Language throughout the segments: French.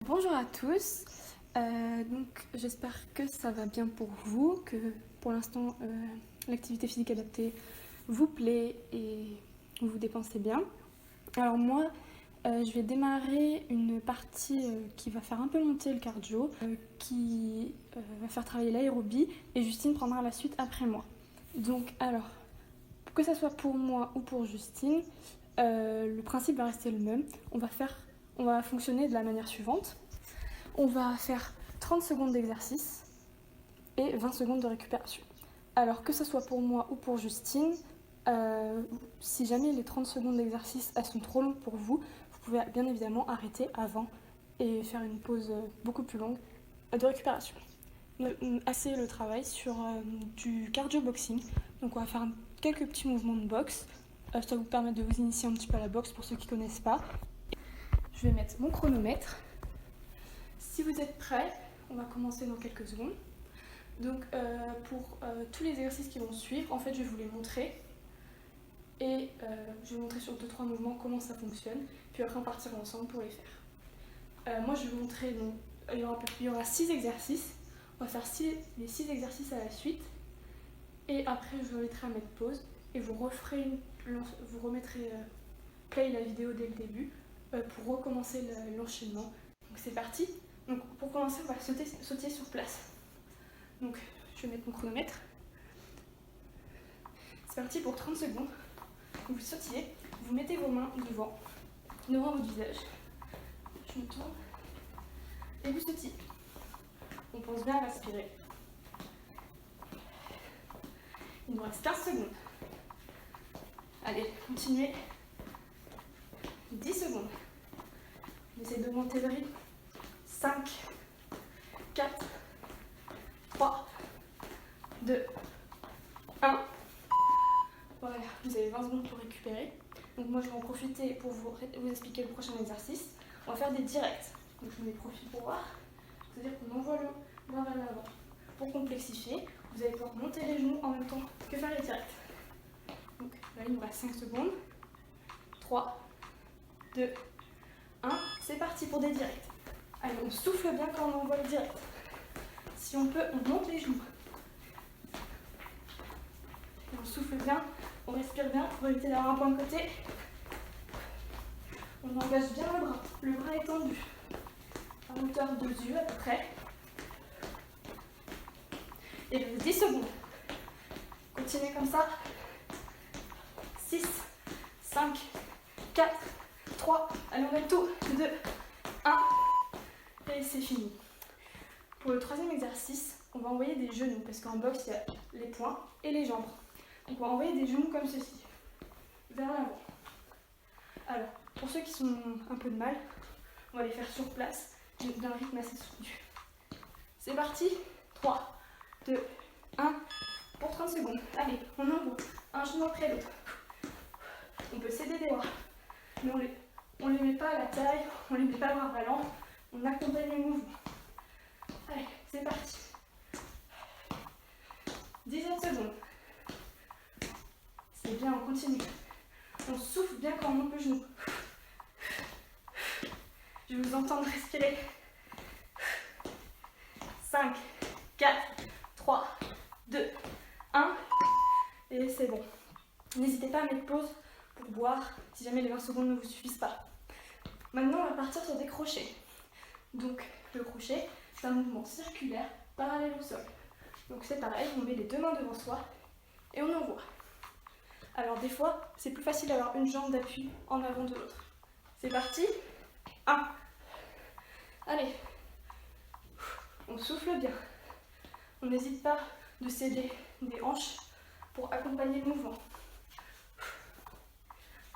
Bonjour à tous, donc j'espère que ça va bien pour vous, que pour l'instant l'activité physique adaptée vous plaît et vous vous dépensez bien. Alors moi je vais démarrer une partie qui va faire un peu monter le cardio, qui va faire travailler l'aérobie et Justine prendra la suite après moi. Donc alors, que ça soit pour moi ou pour Justine, le principe va rester le même. On va fonctionner de la manière suivante. On va faire 30 secondes d'exercice et 20 secondes de récupération. Alors que ce soit pour moi ou pour Justine, si jamais les 30 secondes d'exercice elles sont trop longues pour vous, vous pouvez bien évidemment arrêter avant et faire une pause beaucoup plus longue de récupération. Assez le travail sur du cardio boxing. Donc on va faire quelques petits mouvements de boxe. Ça va vous permettre de vous initier un petit peu à la boxe pour ceux qui ne connaissent pas. Je vais mettre mon chronomètre. Si vous êtes prêts, on va commencer dans quelques secondes. Donc pour tous les exercices qui vont suivre, en fait je vais vous les montrer. Et je vais vous montrer sur 2-3 mouvements comment ça fonctionne. Puis après on partira ensemble pour les faire. Moi je vais vous montrer, donc, il y aura 6 exercices. On va faire les 6 exercices à la suite. Et après je vous inviterai à mettre pause. Et vous remettrez play la vidéo dès le début pour recommencer l'enchaînement. Donc c'est parti. Donc pour commencer, on va sauter sur place. Donc je vais mettre mon chronomètre. C'est parti pour 30 secondes. Vous sautillez, vous mettez vos mains devant votre visage. Je me tourne et vous sautillez. On pense bien à respirer. Il nous reste 15 secondes. Allez, continuez. 10 secondes. On essaie d'augmenter le rythme. 5, 4, 3, 2, 1. Voilà, vous avez 20 secondes pour récupérer. Donc moi je vais en profiter pour vous expliquer le prochain exercice. On va faire des directs. Donc je mets profil pour voir. C'est-à-dire qu'on envoie le bras vers l'avant. Pour complexifier, vous allez pouvoir monter les genoux en même temps que faire les directs. Donc là il nous reste 5 secondes. 3, 2, 1. C'est parti pour des directs. Allez, on souffle bien quand on envoie le direct. Si on peut, on monte les genoux. Et on souffle bien, on respire bien pour éviter d'avoir un point de côté. On engage bien le bras est tendu. À hauteur de yeux à peu près. Et 10 secondes. Continuez comme ça. 6, 5, 4, 3, allez on met tout. 2, 1. Et c'est fini. Pour le troisième exercice, on va envoyer des genoux parce qu'en boxe, il y a les poings et les jambes. Donc on va envoyer des genoux comme ceci, vers l'avant. Alors, pour ceux qui sont un peu de mal, on va les faire sur place, d'un rythme assez soutenu. C'est parti. 3, 2, 1, pour 30 secondes. Allez, on envoie un genou après l'autre. On peut s'aider des bras, mais on les met pas à la taille, on les met pas bras ballants, on accompagne le mouvement. Allez, c'est parti. 17 secondes. C'est bien, on continue. On souffle bien quand on monte le genou. Je vais vous entendre respirer. 5, 4, 3, 2, 1. Et c'est bon. N'hésitez pas à mettre pause pour boire si jamais les 20 secondes ne vous suffisent pas. Maintenant, on va partir sur des crochets. Donc, le crochet, c'est un mouvement circulaire parallèle au sol. Donc c'est pareil, on met les deux mains devant soi et on envoie. Alors des fois, c'est plus facile d'avoir une jambe d'appui en avant de l'autre. C'est parti. 1. Allez. On souffle bien. On n'hésite pas de céder des hanches pour accompagner le mouvement.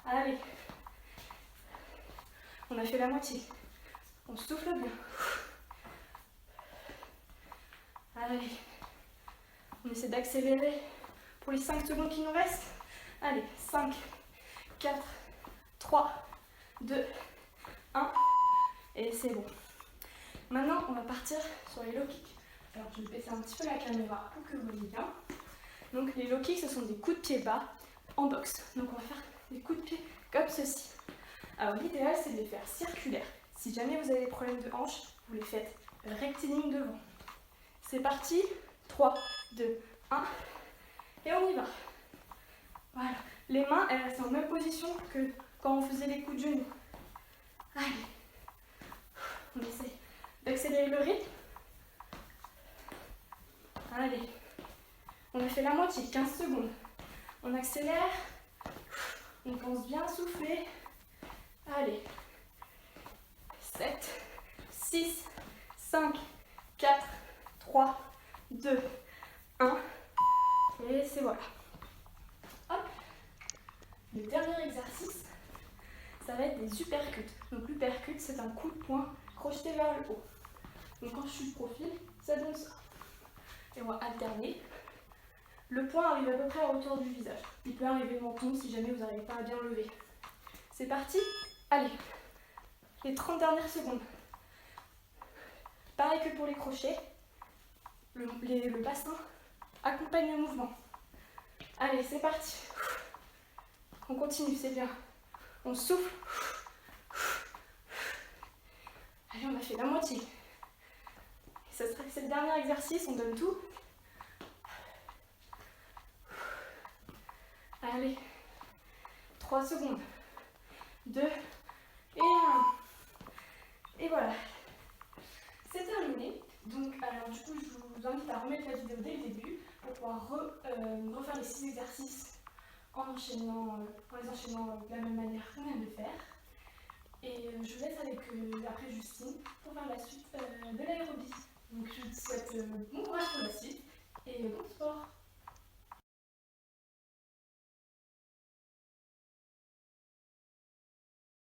Allez. On a fait la moitié. On souffle bien. Allez. On essaie d'accélérer pour les 5 secondes qui nous restent. Allez, 5, 4, 3, 2, 1. Et c'est bon. Maintenant, on va partir sur les low kicks. Alors, je vais baisser un petit peu la caméra pour que vous voyez bien. Donc, les low kicks, ce sont des coups de pied bas en boxe. Donc, on va faire des coups de pied comme ceci. Alors, l'idéal, c'est de les faire circulaires. Si jamais vous avez des problèmes de hanche, vous les faites rectiligne devant. C'est parti, 3, 2, 1, et on y va. Voilà, les mains, elles restent en même position que quand on faisait les coups de genoux. Allez, on essaie d'accélérer le rythme. Allez, on a fait la moitié, 15 secondes. On accélère, on pense bien souffler. Allez, 7, 6, 5, 4, 3, 2, 1. Et c'est voilà. Hop. Le dernier exercice, ça va être des uppercuts. Donc l'uppercut, c'est un coup de poing crocheté vers le haut. Donc quand je suis de profil, ça donne ça. Et on va alterner. Le poing arrive à peu près à hauteur du visage. Il peut arriver menton si jamais vous n'arrivez pas à bien lever. C'est parti. Allez, les 30 dernières secondes. Pareil que pour les crochets, le bassin accompagne le mouvement. Allez, c'est parti. On continue, c'est bien. On souffle. Allez, on a fait la moitié. Ça serait que c'est le dernier exercice, on donne tout. Allez, 3 secondes. 2 et 1. Et voilà. C'est terminé. Donc, alors du coup, je vous invite à remettre la vidéo dès le début pour pouvoir refaire les 6 exercices en les enchaînant de la même manière qu'on vient de le faire. Et je vous laisse avec après Justine pour faire la suite de l'aérobie. Donc je vous souhaite bon courage pour la suite et bon sport.